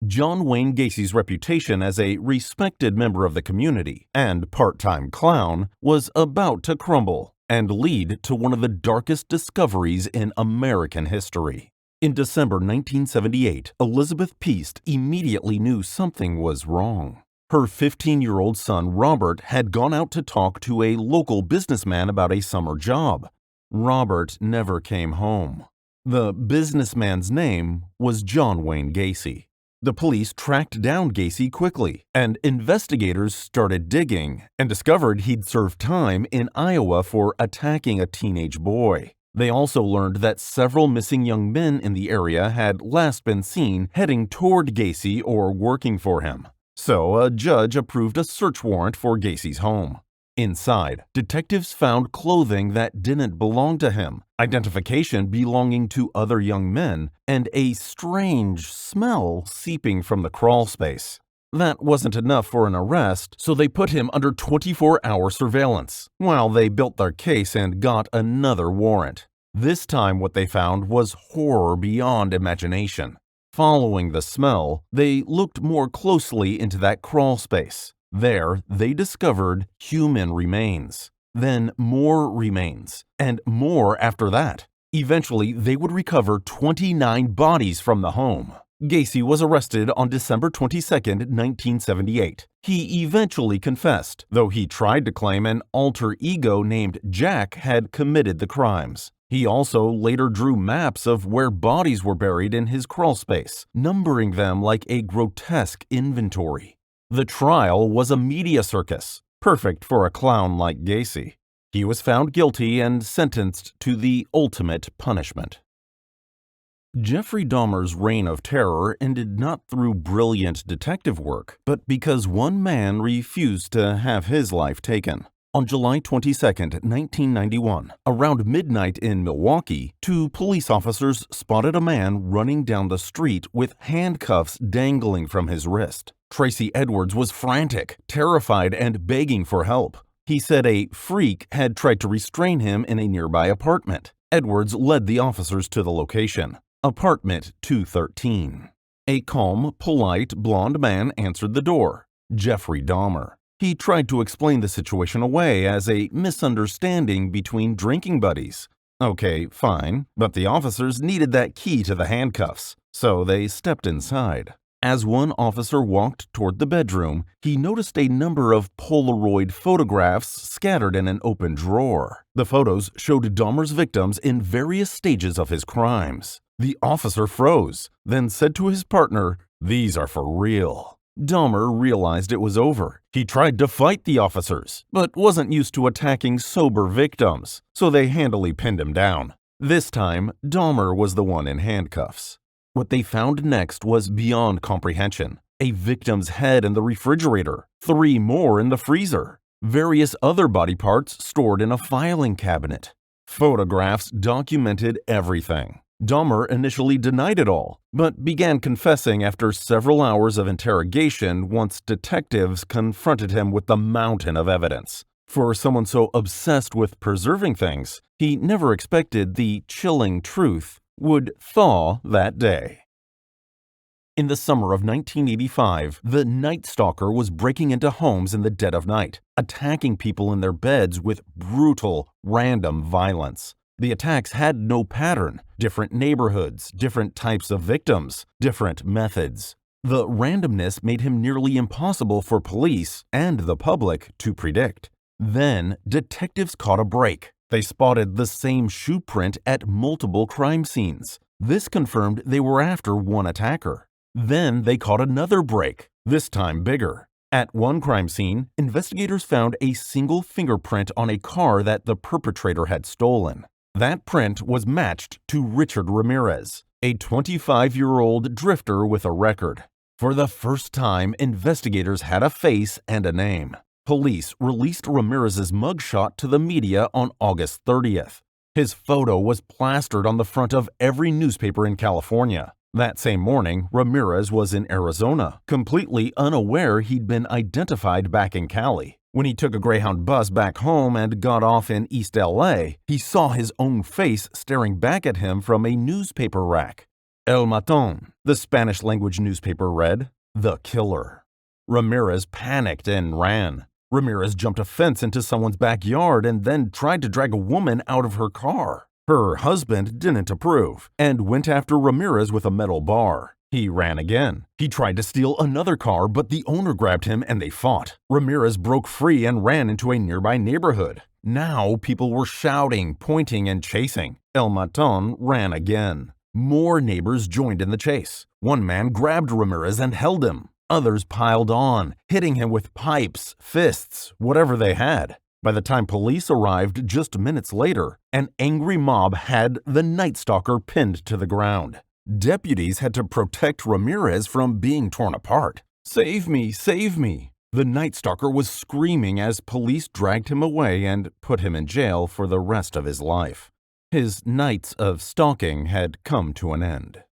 John Wayne Gacy's reputation as a respected member of the community and part-time clown was about to crumble and lead to one of the darkest discoveries in American history. In December 1978, Elizabeth Peast immediately knew something was wrong. Her 15-year-old son Robert had gone out to talk to a local businessman about a summer job. Robert never came home. The businessman's name was John Wayne Gacy. The police tracked down Gacy quickly, and investigators started digging and discovered he'd served time in Iowa for attacking a teenage boy. They also learned that several missing young men in the area had last been seen heading toward Gacy or working for him. So a judge approved a search warrant for Gacy's home. Inside, detectives found clothing that didn't belong to him, identification belonging to other young men, and a strange smell seeping from the crawl space. That wasn't enough for an arrest, so they put him under 24-hour surveillance, while they built their case and got another warrant. This time what they found was horror beyond imagination. Following the smell, they looked more closely into that crawl space. There, they discovered human remains, then more remains, and more after that. Eventually, they would recover 29 bodies from the home. Gacy was arrested on December 22, 1978. He eventually confessed, though he tried to claim an alter ego named Jack had committed the crimes. He also later drew maps of where bodies were buried in his crawl space, numbering them like a grotesque inventory. The trial was a media circus, perfect for a clown like Gacy. He was found guilty and sentenced to the ultimate punishment. Jeffrey Dahmer's reign of terror ended not through brilliant detective work, but because one man refused to have his life taken. On July 22, 1991, around midnight in Milwaukee, two police officers spotted a man running down the street with handcuffs dangling from his wrist. Tracy Edwards was frantic, terrified, and begging for help. He said a freak had tried to restrain him in a nearby apartment. Edwards led the officers to the location, apartment 213. A calm, polite, blond man answered the door, Jeffrey Dahmer. He tried to explain the situation away as a misunderstanding between drinking buddies. Okay, fine, but the officers needed that key to the handcuffs, so they stepped inside. As one officer walked toward the bedroom, he noticed a number of Polaroid photographs scattered in an open drawer. The photos showed Dahmer's victims in various stages of his crimes. The officer froze, then said to his partner, "These are for real." Dahmer realized it was over. He tried to fight the officers, but wasn't used to attacking sober victims, so they handily pinned him down. This time, Dahmer was the one in handcuffs. What they found next was beyond comprehension. A victim's head in the refrigerator, 3 more in the freezer, various other body parts stored in a filing cabinet. Photographs documented everything. Dahmer initially denied it all, but began confessing after several hours of interrogation once detectives confronted him with the mountain of evidence. For someone so obsessed with preserving things, he never expected the chilling truth would thaw that day. In the summer of 1985, the Night Stalker was breaking into homes in the dead of night, attacking people in their beds with brutal, random violence. The attacks had no pattern, different neighborhoods, different types of victims, different methods. The randomness made him nearly impossible for police and the public to predict. Then, detectives caught a break. They spotted the same shoe print at multiple crime scenes. This confirmed they were after one attacker. Then they caught another break, this time bigger. At one crime scene, investigators found a single fingerprint on a car that the perpetrator had stolen. That print was matched to Richard Ramirez, a 25-year-old drifter with a record. For the first time, investigators had a face and a name. Police released Ramirez's mugshot to the media on August 30th. His photo was plastered on the front of every newspaper in California. That same morning, Ramirez was in Arizona, completely unaware he'd been identified back in Cali. When he took a Greyhound bus back home and got off in East LA, he saw his own face staring back at him from a newspaper rack. El Maton, The Spanish-language newspaper read, "The Killer." Ramirez panicked and ran. Ramirez jumped a fence into someone's backyard and then tried to drag a woman out of her car. Her husband didn't approve and went after Ramirez with a metal bar. He ran again. He tried to steal another car, but the owner grabbed him and they fought. Ramirez broke free and ran into a nearby neighborhood. Now people were shouting, pointing, and chasing. El Maton ran again. More neighbors joined in the chase. One man grabbed Ramirez and held him. Others piled on, hitting him with pipes, fists, whatever they had. By the time police arrived just minutes later, an angry mob had the Night Stalker pinned to the ground. Deputies had to protect Ramirez from being torn apart. "Save me! Save me!" The Night Stalker was screaming as police dragged him away and put him in jail for the rest of his life. His nights of stalking had come to an end.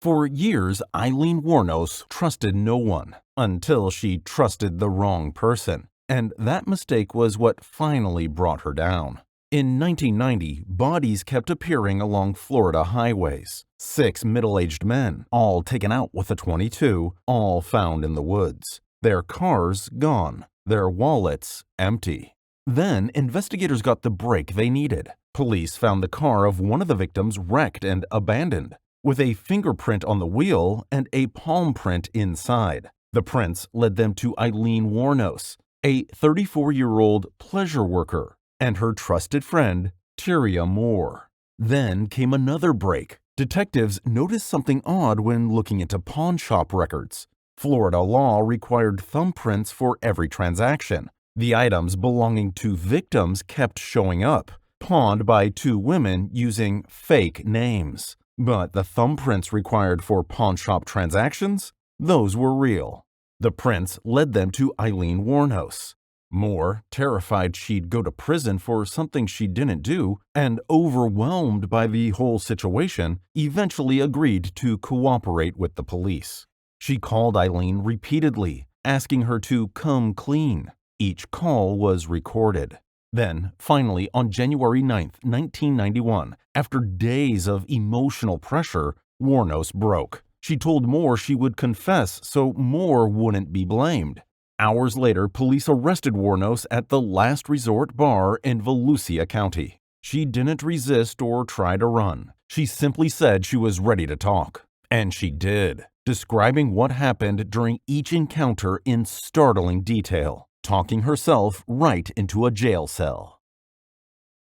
For years, Aileen Wuornos trusted no one until she trusted the wrong person, and that mistake was what finally brought her down. In 1990, bodies kept appearing along Florida highways. 6 middle-aged men, all taken out with a .22, all found in the woods. Their cars gone, their wallets empty. Then investigators got the break they needed. Police found the car of one of the victims wrecked and abandoned, with a fingerprint on the wheel and a palm print inside. The prints led them to Aileen Wuornos, a 34-year-old pleasure worker, and her trusted friend, Tyria Moore. Then came another break. Detectives noticed something odd when looking into pawn shop records. Florida law required thumbprints for every transaction. The items belonging to victims kept showing up, pawned by 2 women using fake names. But the thumbprints required for pawn shop transactions? Those were real. The prints led them to Aileen Wuornos. Moore, terrified she'd go to prison for something she didn't do, and overwhelmed by the whole situation, eventually agreed to cooperate with the police. She called Aileen repeatedly, asking her to come clean. Each call was recorded. Then, finally, on January 9, 1991, after days of emotional pressure, Wuornos broke. She told Moore she would confess so Moore wouldn't be blamed. Hours later, police arrested Wuornos at the Last Resort Bar in Volusia County. She didn't resist or try to run. She simply said she was ready to talk. And she did, describing what happened during each encounter in startling detail, talking herself right into a jail cell.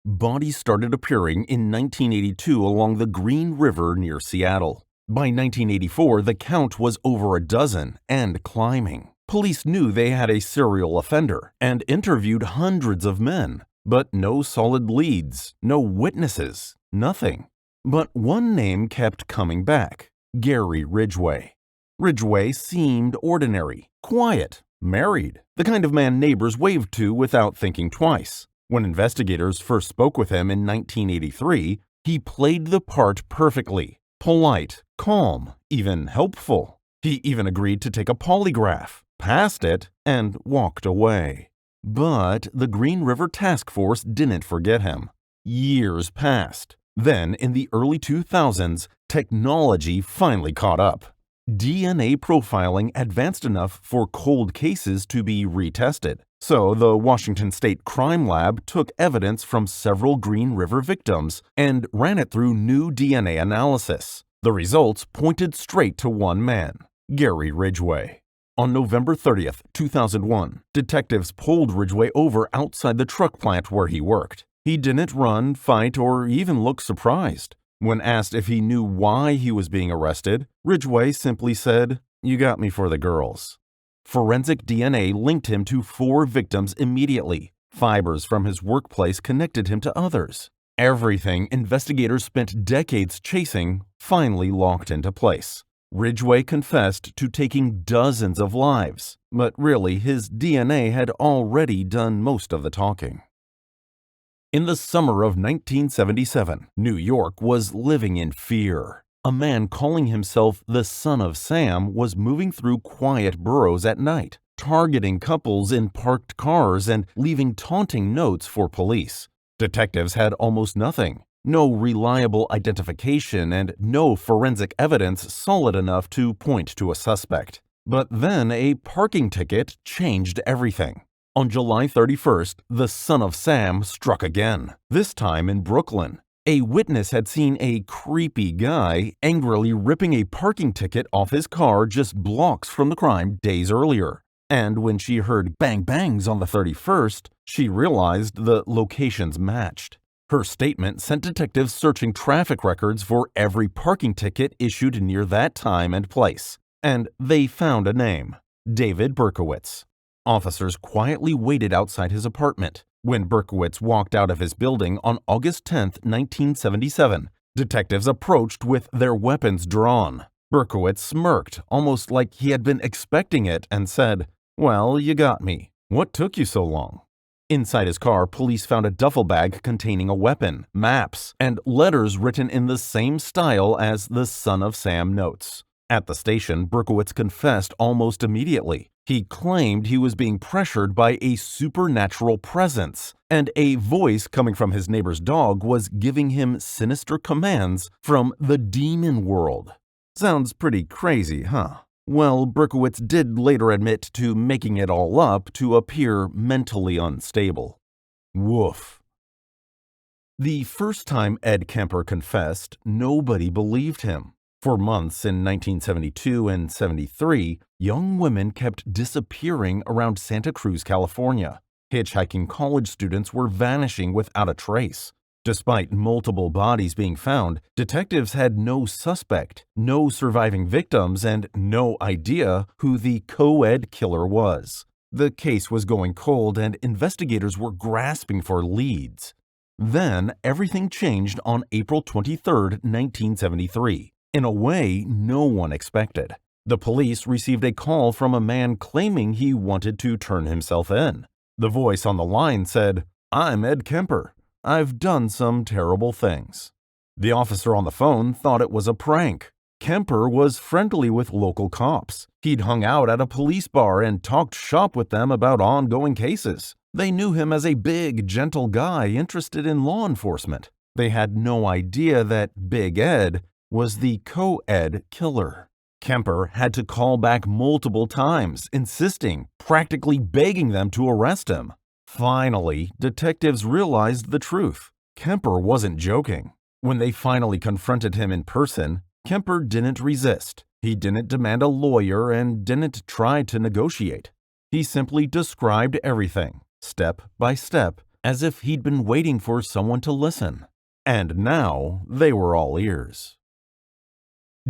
Bodies started appearing in 1982 along the Green River near Seattle. By 1984, the count was over a dozen and climbing. Police knew they had a serial offender and interviewed hundreds of men, but no solid leads, no witnesses, nothing. But one name kept coming back: Gary Ridgway. Ridgway seemed ordinary, quiet, married, the kind of man neighbors waved to without thinking twice. When investigators first spoke with him in 1983, he played the part perfectly: polite, calm, even helpful. He even agreed to take a polygraph, passed it, and walked away. But the Green River Task Force didn't forget him. Years passed. Then, in the early 2000s, technology finally caught up. DNA profiling advanced enough for cold cases to be retested. So the Washington State Crime Lab took evidence from several Green River victims and ran it through new DNA analysis. The results pointed straight to one man: Gary Ridgway. On November 30th, 2001, detectives pulled Ridgway over outside the truck plant where he worked. He didn't run, fight, or even look surprised. When asked if he knew why he was being arrested, Ridgway simply said, "You got me for the girls." Forensic DNA linked him to 4 victims immediately. Fibers from his workplace connected him to others. Everything investigators spent decades chasing finally locked into place. Ridgway confessed to taking dozens of lives, but really his DNA had already done most of the talking. In the summer of 1977, New York was living in fear. A man calling himself the Son of Sam was moving through quiet boroughs at night, targeting couples in parked cars and leaving taunting notes for police. Detectives had almost nothing. No reliable identification and no forensic evidence solid enough to point to a suspect. But then a parking ticket changed everything. On July 31st, the son of Sam struck again, this time in Brooklyn. A witness had seen a creepy guy angrily ripping a parking ticket off his car just blocks from the crime days earlier. And when she heard bang bangs on the 31st, she realized the locations matched. Her statement sent detectives searching traffic records for every parking ticket issued near that time and place. And they found a name: David Berkowitz. Officers quietly waited outside his apartment. When Berkowitz walked out of his building on August 10, 1977, detectives approached with their weapons drawn. Berkowitz smirked, almost like he had been expecting it, and said, "Well, you got me. What took you so long?" Inside his car, police found a duffel bag containing a weapon, maps, and letters written in the same style as the Son of Sam notes. At the station, Berkowitz confessed almost immediately. He claimed he was being pressured by a supernatural presence, and a voice coming from his neighbor's dog was giving him sinister commands from the demon world. Sounds pretty crazy, huh? Well, Berkowitz did later admit to making it all up to appear mentally unstable. Woof. The first time Ed Kemper confessed, nobody believed him. For months in 1972 and 73, young women kept disappearing around Santa Cruz, California. Hitchhiking college students were vanishing without a trace. Despite multiple bodies being found, detectives had no suspect, no surviving victims, and no idea who the co-ed killer was. The case was going cold, and investigators were grasping for leads. Then, everything changed on April 23, 1973. In a way no one expected. The police received a call from a man claiming he wanted to turn himself in. The voice on the line said, "I'm Ed Kemper. I've done some terrible things." The officer on the phone thought it was a prank. Kemper was friendly with local cops. He'd hung out at a police bar and talked shop with them about ongoing cases. They knew him as a big, gentle guy interested in law enforcement. They had no idea that Big Ed was the co-ed killer. Kemper had to call back multiple times, insisting, practically begging them to arrest him. Finally, detectives realized the truth. Kemper wasn't joking. When they finally confronted him in person, Kemper didn't resist. He didn't demand a lawyer and didn't try to negotiate. He simply described everything, step by step, as if he'd been waiting for someone to listen. And now they were all ears.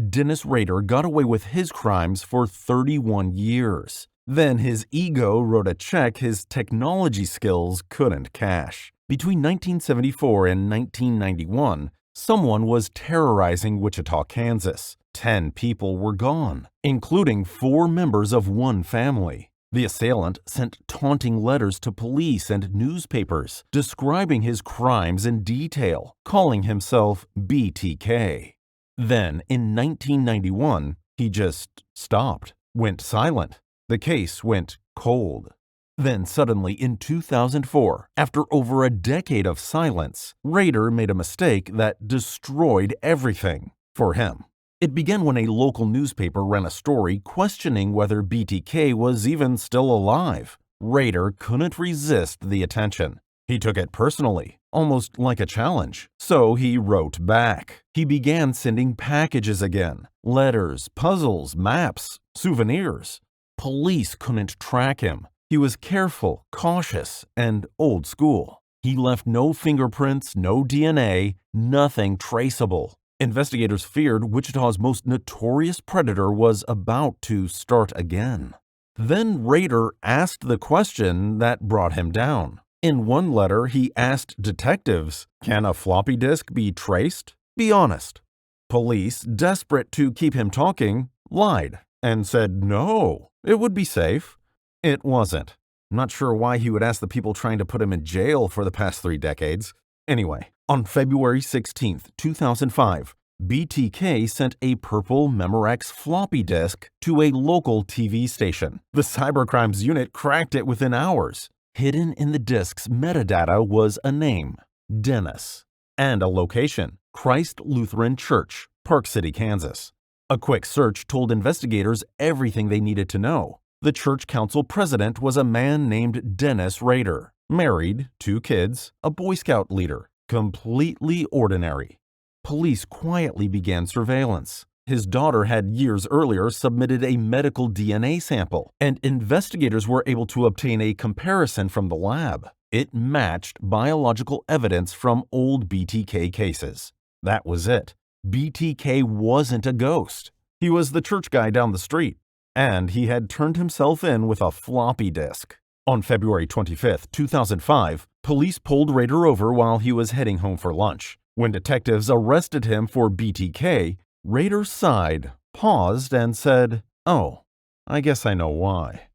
Dennis Rader got away with his crimes for 31 years. Then his ego wrote a check his technology skills couldn't cash. Between 1974 and 1991, someone was terrorizing Wichita, Kansas. 10 people were gone, including 4 members of one family. The assailant sent taunting letters to police and newspapers, describing his crimes in detail, calling himself BTK. Then, in 1991, he just stopped, went silent. The case went cold. Then suddenly, in 2004, after over a decade of silence, Rader made a mistake that destroyed everything for him. It began when a local newspaper ran a story questioning whether BTK was even still alive. Rader couldn't resist the attention. He took it personally, almost like a challenge. So he wrote back. He began sending packages again. Letters, puzzles, maps, souvenirs. Police couldn't track him. He was careful, cautious, and old school. He left no fingerprints, no DNA, nothing traceable. Investigators feared Wichita's most notorious predator was about to start again. Then Rader asked the question that brought him down. In one letter, he asked detectives, "Can a floppy disk be traced? Be honest." Police, desperate to keep him talking, lied and said no, it would be safe. It wasn't. Not sure why he would ask the people trying to put him in jail for the past 3 decades. Anyway, on February 16, 2005, BTK sent a purple Memorex floppy disk to a local TV station. The cybercrimes unit cracked it within hours. Hidden in the disk's metadata was a name, Dennis. and a location: Christ Lutheran Church, Park City, Kansas. A quick search told investigators everything they needed to know. The church council president was a man named Dennis Rader, married, 2 kids, a Boy Scout leader, completely ordinary. Police quietly began surveillance. His daughter had years earlier submitted a medical DNA sample, and investigators were able to obtain a comparison from the lab. It matched biological evidence from old BTK cases. That was it. BTK wasn't a ghost. He was the church guy down the street, and he had turned himself in with a floppy disk. On February 25, 2005, police pulled Rader over while he was heading home for lunch. When detectives arrested him for BTK, Rader sighed, paused, and said, "Oh, I guess I know why."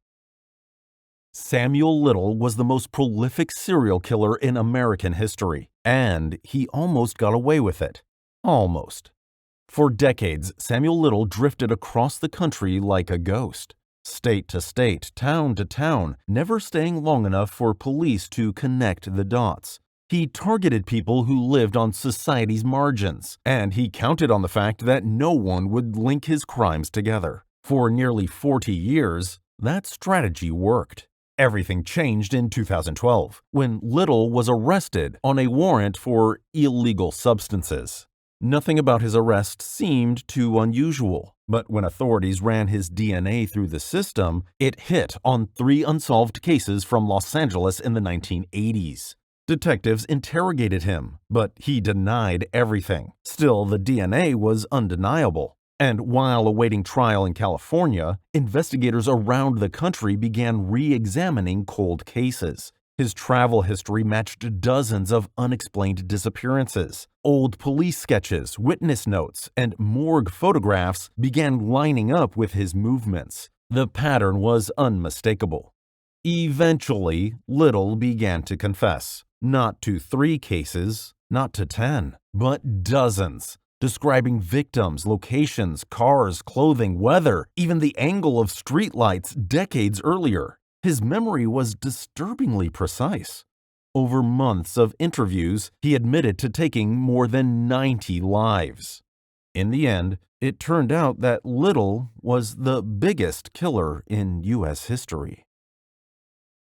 Samuel Little was the most prolific serial killer in American history, and he almost got away with it. Almost. For decades, Samuel Little drifted across the country like a ghost, state to state, town to town, never staying long enough for police to connect the dots. He targeted people who lived on society's margins, and he counted on the fact that no one would link his crimes together. For nearly 40 years, that strategy worked. Everything changed in 2012, when Little was arrested on a warrant for illegal substances. Nothing about his arrest seemed too unusual, but when authorities ran his DNA through the system, it hit on 3 unsolved cases from Los Angeles in the 1980s. Detectives interrogated him, but he denied everything. Still, the DNA was undeniable. And while awaiting trial in California, investigators around the country began re-examining cold cases. His travel history matched dozens of unexplained disappearances. Old police sketches, witness notes, and morgue photographs began lining up with his movements. The pattern was unmistakable. Eventually, Little began to confess. Not to 3 cases, not to 10, but dozens, describing victims, locations, cars, clothing, weather, even the angle of streetlights decades earlier. His memory was disturbingly precise. Over months of interviews, he admitted to taking more than 90 lives. In the end, it turned out that Little was the biggest killer in U.S. history.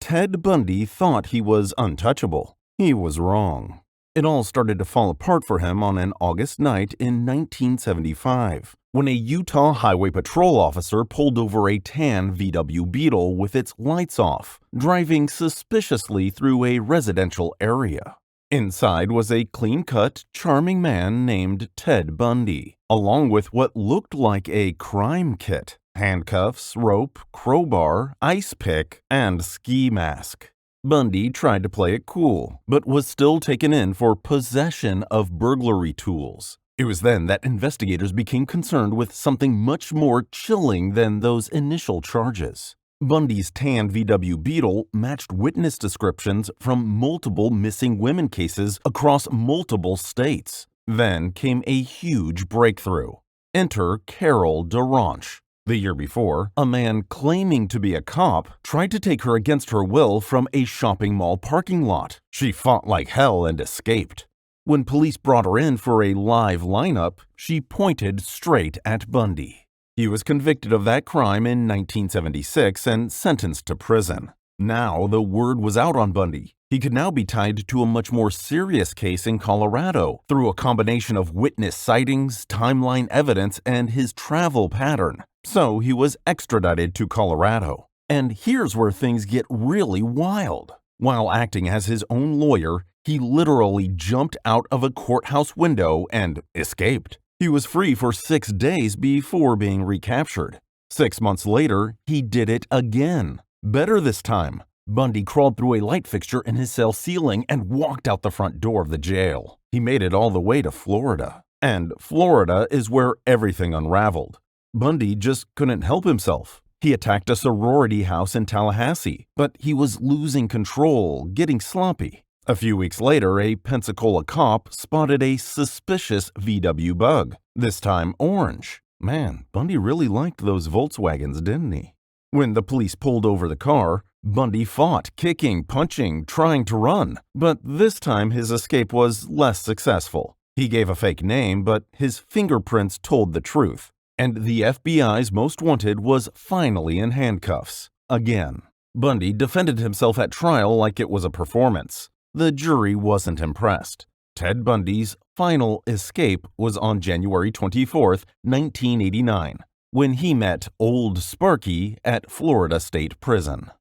Ted Bundy thought he was untouchable. He was wrong. It all started to fall apart for him on an August night in 1975, when a Utah Highway Patrol officer pulled over a tan VW Beetle with its lights off, driving suspiciously through a residential area. Inside was a clean-cut, charming man named Ted Bundy, along with what looked like a crime kit: handcuffs, rope, crowbar, ice pick, and ski mask. Bundy tried to play it cool, but was still taken in for possession of burglary tools. It was then that investigators became concerned with something much more chilling than those initial charges. Bundy's tan VW Beetle matched witness descriptions from multiple missing women cases across multiple states. Then came a huge breakthrough. Enter Carol DeRonch. The year before, a man claiming to be a cop tried to take her against her will from a shopping mall parking lot. She fought like hell and escaped. When police brought her in for a live lineup, she pointed straight at Bundy. He was convicted of that crime in 1976 and sentenced to prison. Now the word was out on Bundy. He could now be tied to a much more serious case in Colorado through a combination of witness sightings, timeline evidence, and his travel pattern. So he was extradited to Colorado. And here's where things get really wild. While acting as his own lawyer, he literally jumped out of a courthouse window and escaped. He was free for 6 days before being recaptured. 6 months later, he did it again. Better this time. Bundy crawled through a light fixture in his cell ceiling and walked out the front door of the jail. He made it all the way to Florida. And Florida is where everything unraveled. Bundy just couldn't help himself. He attacked a sorority house in Tallahassee, but he was losing control, getting sloppy. A few weeks later, a Pensacola cop spotted a suspicious VW Bug, this time orange. Man, Bundy really liked those Volkswagens, didn't he? When the police pulled over the car, Bundy fought, kicking, punching, trying to run, but this time his escape was less successful. He gave a fake name, but his fingerprints told the truth, and the FBI's most wanted was finally in handcuffs. Again. Bundy defended himself at trial like it was a performance. The jury wasn't impressed. Ted Bundy's final escape was on January 24, 1989, when he met Old Sparky at Florida State Prison.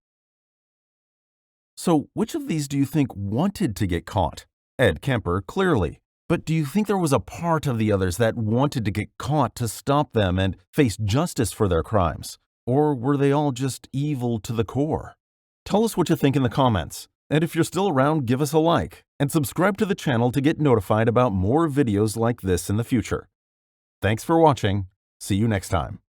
So, which of these do you think wanted to get caught? Ed Kemper, clearly. But do you think there was a part of the others that wanted to get caught to stop them and face justice for their crimes? Or were they all just evil to the core? Tell us what you think in the comments. And if you're still around, give us a like and subscribe to the channel to get notified about more videos like this in the future. Thanks for watching. See you next time.